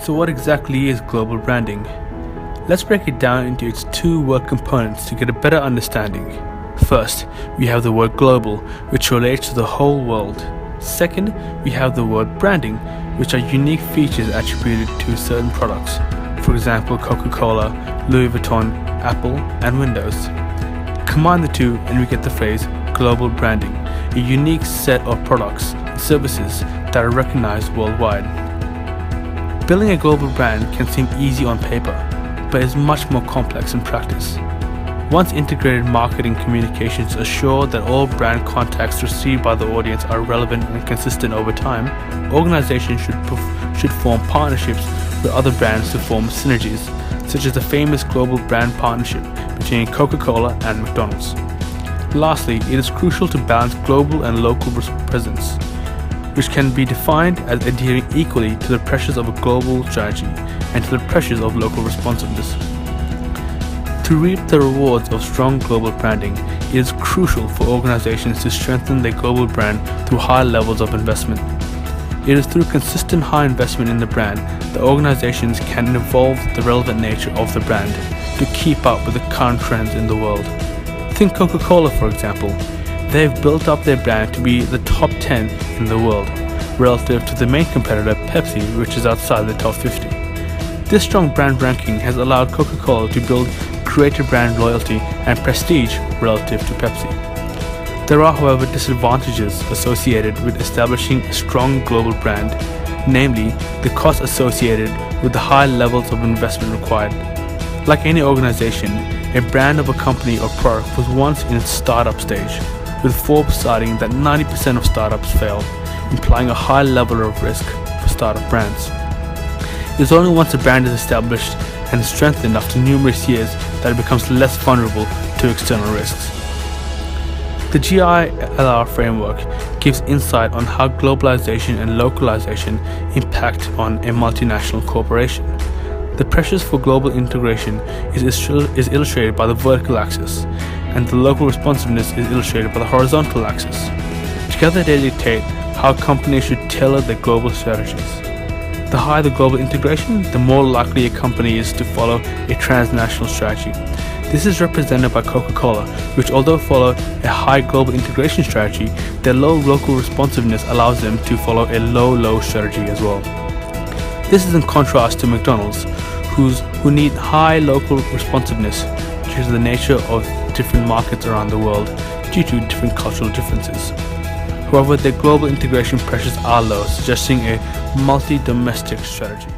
So what exactly is global branding? Let's break it down into its two word components to get a better understanding. First, we have the word global, which relates to the whole world. Second, we have the word branding, which are unique features attributed to certain products. For example, Coca-Cola, Louis Vuitton, Apple, and Windows. Combine the two and we get the phrase global branding, a unique set of products and services that are recognized worldwide. Building a global brand can seem easy on paper, but is much more complex in practice. Once integrated marketing communications assure that all brand contacts received by the audience are relevant and consistent over time, organizations should form partnerships with other brands to form synergies, such as the famous global brand partnership between Coca-Cola and McDonald's. Lastly, it is crucial to balance global and local presence, which can be defined as adhering equally to the pressures of a global strategy and to the pressures of local responsiveness. To reap the rewards of strong global branding, it is crucial for organizations to strengthen their global brand through high levels of investment. It is through consistent high investment in the brand that organizations can evolve the relevant nature of the brand to keep up with the current trends in the world. Think Coca-Cola, for example. They've built up their brand to be the top 10 in the world, relative to the main competitor Pepsi, which is outside the top 50. This strong brand ranking has allowed Coca-Cola to build greater brand loyalty and prestige relative to Pepsi. There are, however, disadvantages associated with establishing a strong global brand, namely the costs associated with the high levels of investment required. Like any organization, a brand of a company or product was once in its startup stage, with Forbes citing that 90% of startups fail, implying a high level of risk for startup brands. It is only once a brand is established and strengthened after numerous years that it becomes less vulnerable to external risks. The GILR framework gives insight on how globalization and localization impact on a multinational corporation. The pressures for global integration is illustrated by the vertical axis, and the local responsiveness is illustrated by the horizontal axis. Together they dictate how companies should tailor their global strategies. The higher the global integration, the more likely a company is to follow a transnational strategy. This is represented by Coca-Cola, which although follow a high global integration strategy, their low local responsiveness allows them to follow a low strategy as well. This is in contrast to McDonald's, who need high local responsiveness due to the nature of different markets around the world due to different cultural differences. However, their global integration pressures are low, suggesting a multi-domestic strategy.